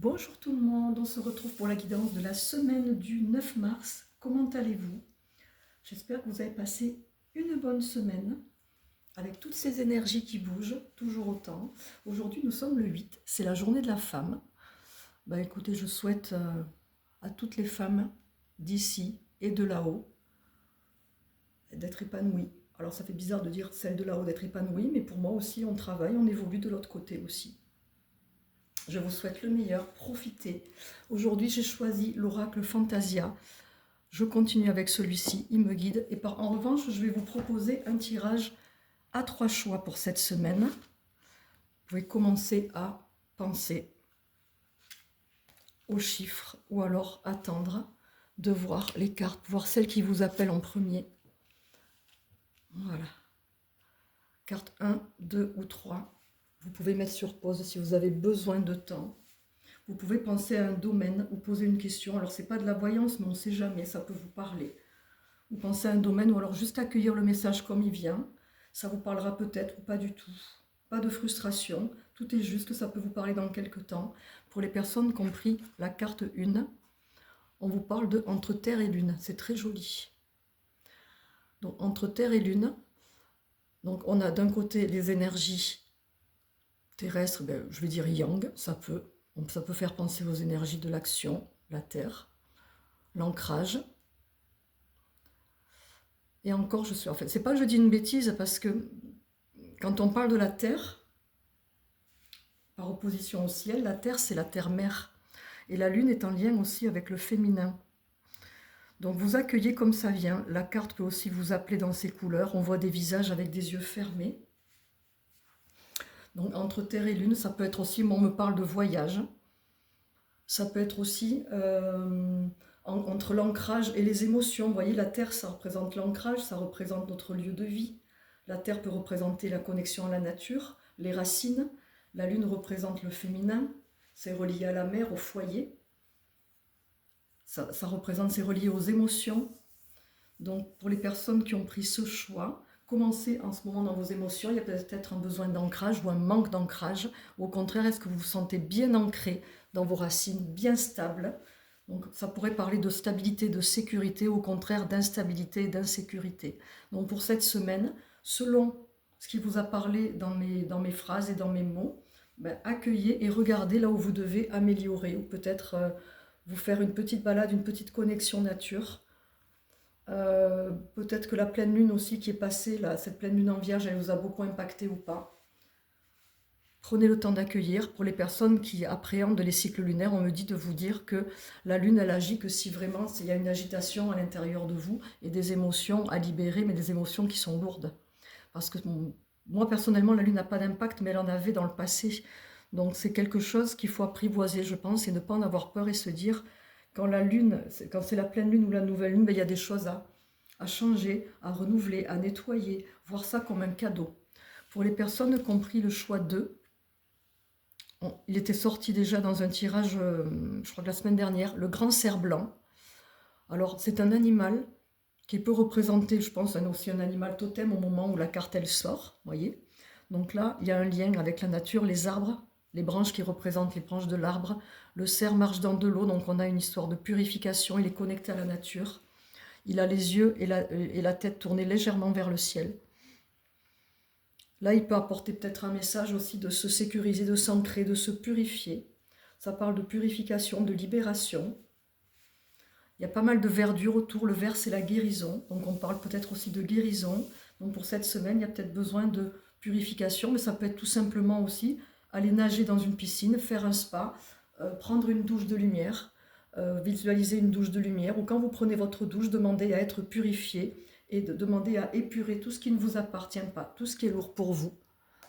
Bonjour tout le monde, on se retrouve pour la guidance de la semaine du 9 mars. Comment allez-vous? J'espère que vous avez passé une bonne semaine avec toutes ces énergies qui bougent, toujours autant. Aujourd'hui nous sommes le 8, c'est la journée de la femme. Écoutez, je souhaite à toutes les femmes d'ici et de là-haut d'être épanouies. Alors ça fait bizarre de dire celle de là-haut d'être épanouie, mais pour moi aussi on travaille, on évolue de l'autre côté aussi. Je vous souhaite le meilleur, profitez. Aujourd'hui, j'ai choisi l'oracle Fantasia. Je continue avec celui-ci, il me guide. Et en revanche, je vais vous proposer un tirage à 3 choix pour cette semaine. Vous pouvez commencer à penser aux chiffres ou alors attendre de voir les cartes, voir celle qui vous appelle en premier. Voilà. Carte 1, 2 ou 3. Vous pouvez mettre sur pause si vous avez besoin de temps. Vous pouvez penser à un domaine ou poser une question. Alors, ce n'est pas de la voyance, mais on ne sait jamais, ça peut vous parler. Ou pensez à un domaine, ou alors juste accueillir le message comme il vient. Ça vous parlera peut-être ou pas du tout. Pas de frustration, tout est juste, ça peut vous parler dans quelques temps. Pour les personnes qui ont pris la carte 1, on vous parle de entre Terre et Lune. C'est très joli. Donc, entre Terre et Lune, donc on a d'un côté les énergies terrestres, je vais dire yang, ça peut faire penser aux énergies de l'action, la terre, l'ancrage. Et encore, en fait, c'est pas que je dis une bêtise, parce que quand on parle de la terre, par opposition au ciel, la terre, c'est la terre-mère. Et la lune est en lien aussi avec le féminin. Donc vous accueillez comme ça vient. La carte peut aussi vous appeler dans ses couleurs. On voit des visages avec des yeux fermés. Donc entre terre et lune, ça peut être aussi, on me parle de voyage. Ça peut être aussi entre l'ancrage et les émotions. Vous voyez, la terre, ça représente l'ancrage, ça représente notre lieu de vie. La terre peut représenter la connexion à la nature, les racines. La lune représente le féminin, c'est relié à la mer, au foyer. Ça représente, c'est relié aux émotions. Donc pour les personnes qui ont pris ce choix, commencez en ce moment dans vos émotions. Il y a peut-être un besoin d'ancrage ou un manque d'ancrage. Ou au contraire, est-ce que vous vous sentez bien ancré dans vos racines, bien stable? Donc ça pourrait parler de stabilité, de sécurité, ou au contraire d'instabilité et d'insécurité. Donc pour cette semaine, selon ce qui vous a parlé dans mes phrases et dans mes mots, accueillez et regardez là où vous devez améliorer, ou peut-être vous faire une petite balade, une petite connexion nature. Peut-être que la pleine lune aussi qui est passée, là, cette pleine lune en vierge, elle vous a beaucoup impacté ou pas. Prenez le temps d'accueillir. Pour les personnes qui appréhendent les cycles lunaires, on me dit de vous dire que la lune, elle agit que si vraiment il y a une agitation à l'intérieur de vous et des émotions à libérer, mais des émotions qui sont lourdes. Parce que moi, personnellement, la lune n'a pas d'impact, mais elle en avait dans le passé. Donc c'est quelque chose qu'il faut apprivoiser, je pense, et ne pas en avoir peur et se dire, quand c'est la pleine lune ou la nouvelle lune, il y a des choses à changer, à renouveler, à nettoyer, voir ça comme un cadeau. Pour les personnes qui ont pris le choix 2, il était sorti déjà dans un tirage, je crois que la semaine dernière, le grand cerf blanc. Alors, c'est un animal qui peut représenter, je pense, aussi un animal totem au moment où la carte, elle sort, voyez. Donc là, il y a un lien avec la nature, les arbres, les branches qui représentent les branches de l'arbre. Le cerf marche dans de l'eau, donc on a une histoire de purification, il est connecté à la nature. Il a les yeux et la tête tournés légèrement vers le ciel. Là, il peut apporter peut-être un message aussi de se sécuriser, de s'ancrer, de se purifier. Ça parle de purification, de libération. Il y a pas mal de verdure autour. Le vert, c'est la guérison. Donc, on parle peut-être aussi de guérison. Donc, pour cette semaine, il y a peut-être besoin de purification, mais ça peut être tout simplement aussi aller nager dans une piscine, faire un spa, prendre une douche de lumière, visualiser une douche de lumière, ou quand vous prenez votre douche, demandez à être purifié et de demander à épurer tout ce qui ne vous appartient pas, tout ce qui est lourd pour vous,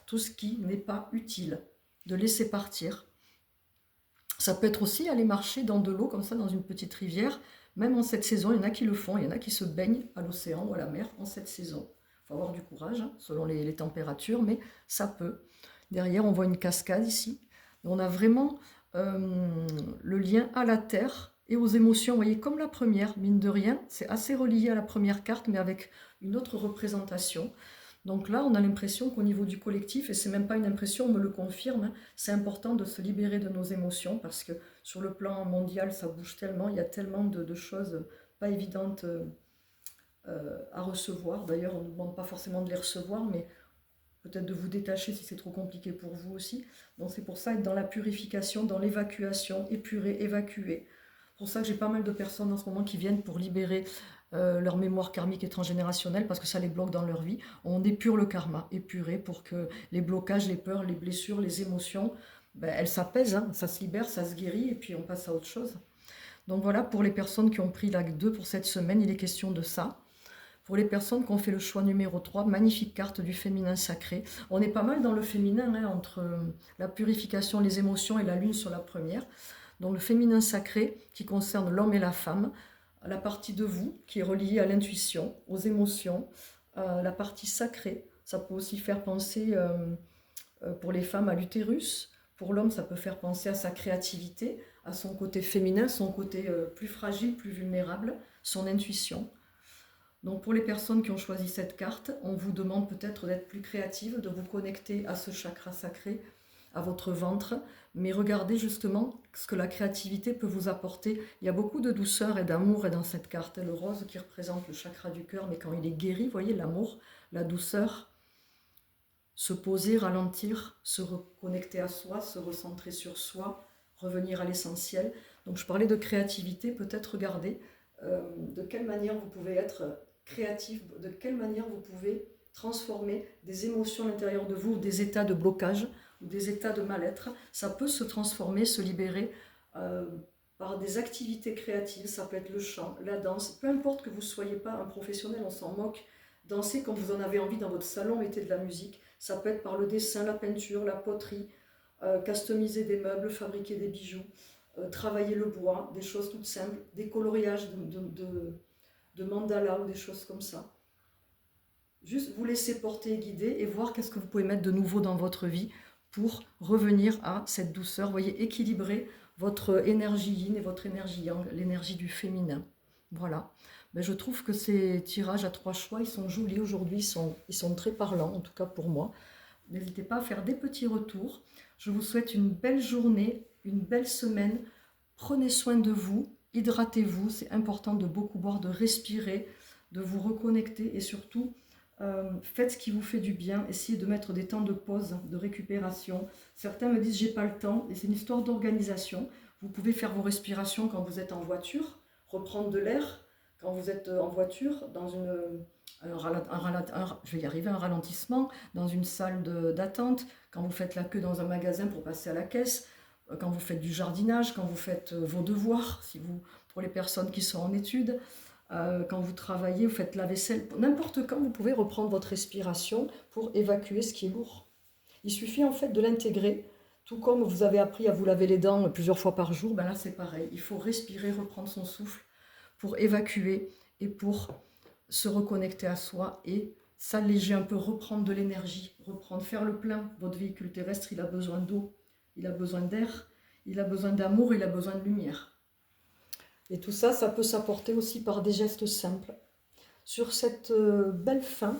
tout ce qui n'est pas utile, de laisser partir. Ça peut être aussi aller marcher dans de l'eau, comme ça, dans une petite rivière. Même en cette saison, il y en a qui le font, il y en a qui se baignent à l'océan ou à la mer en cette saison. Il faut avoir du courage, hein, selon les températures, mais ça peut. Derrière, on voit une cascade ici. On a vraiment le lien à la terre et aux émotions. Vous voyez, comme la première, mine de rien, c'est assez relié à la première carte, mais avec une autre représentation. Donc là, on a l'impression qu'au niveau du collectif, et c'est même pas une impression, on me le confirme, hein, c'est important de se libérer de nos émotions parce que sur le plan mondial, ça bouge tellement, il y a tellement de choses pas évidentes à recevoir. D'ailleurs, on ne demande pas forcément de les recevoir, mais peut-être de vous détacher si c'est trop compliqué pour vous aussi. Donc c'est pour ça être dans la purification, dans l'évacuation, épurer, évacuer. C'est pour ça que j'ai pas mal de personnes en ce moment qui viennent pour libérer leur mémoire karmique et transgénérationnelle parce que ça les bloque dans leur vie. On épure le karma, épurer pour que les blocages, les peurs, les blessures, les émotions, ben, elles s'apaisent, hein, ça se libère, ça se guérit et puis on passe à autre chose. Donc voilà, pour les personnes qui ont pris la 2 pour cette semaine, il est question de ça. Pour les personnes qui ont fait le choix numéro 3, magnifique carte du féminin sacré. On est pas mal dans le féminin, hein, entre la purification, les émotions et la lune sur la première. Donc le féminin sacré qui concerne l'homme et la femme, la partie de vous qui est reliée à l'intuition, aux émotions, la partie sacrée, ça peut aussi faire penser pour les femmes à l'utérus, pour l'homme ça peut faire penser à sa créativité, à son côté féminin, son côté plus fragile, plus vulnérable, son intuition. Donc pour les personnes qui ont choisi cette carte, on vous demande peut-être d'être plus créative, de vous connecter à ce chakra sacré, à votre ventre, mais regardez justement ce que la créativité peut vous apporter. Il y a beaucoup de douceur et d'amour dans cette carte. Le rose qui représente le chakra du cœur, mais quand il est guéri, vous voyez, l'amour, la douceur, se poser, ralentir, se reconnecter à soi, se recentrer sur soi, revenir à l'essentiel. Donc je parlais de créativité, peut-être regarder de quelle manière vous pouvez être créatif, de quelle manière vous pouvez transformer des émotions à l'intérieur de vous, des états de blocage ou des états de mal-être. Ça peut se transformer, se libérer par des activités créatives. Ça peut être le chant, la danse, peu importe que vous ne soyez pas un professionnel, on s'en moque. Dansez quand vous en avez envie dans votre salon, mettez de la musique. Ça peut être par le dessin, la peinture, la poterie, customiser des meubles, fabriquer des bijoux, travailler le bois, des choses toutes simples, des coloriages de mandala ou des choses comme ça. Juste vous laisser porter et guider et voir qu'est-ce que vous pouvez mettre de nouveau dans votre vie pour revenir à cette douceur. Vous voyez, équilibrer votre énergie yin et votre énergie yang, l'énergie du féminin. Voilà. Ben, je trouve que ces tirages à 3 choix, ils sont jolis aujourd'hui, ils sont très parlants, en tout cas pour moi. N'hésitez pas à faire des petits retours. Je vous souhaite une belle journée, une belle semaine. Prenez soin de vous, hydratez-vous, c'est important de beaucoup boire, de respirer, de vous reconnecter et surtout, faites ce qui vous fait du bien, essayez de mettre des temps de pause, de récupération. Certains me disent j'ai pas le temps et c'est une histoire d'organisation. Vous pouvez faire vos respirations quand vous êtes en voiture, reprendre de l'air quand vous êtes en voiture, dans je vais y arriver, un ralentissement, dans une salle d'attente, quand vous faites la queue dans un magasin pour passer à la caisse, quand vous faites du jardinage, quand vous faites vos devoirs, pour les personnes qui sont en études, quand vous travaillez, vous faites la vaisselle, n'importe quand vous pouvez reprendre votre respiration pour évacuer ce qui est lourd. Il suffit en fait de l'intégrer, tout comme vous avez appris à vous laver les dents plusieurs fois par jour, ben là c'est pareil, il faut respirer, reprendre son souffle pour évacuer et pour se reconnecter à soi et s'alléger un peu, reprendre de l'énergie, faire le plein. Votre véhicule terrestre, il a besoin d'eau, il a besoin d'air, il a besoin d'amour, il a besoin de lumière. Et tout ça, ça peut s'apporter aussi par des gestes simples. Sur cette belle fin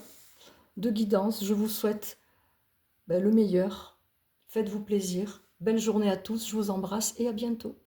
de guidance, je vous souhaite le meilleur. Faites-vous plaisir. Belle journée à tous, je vous embrasse et à bientôt.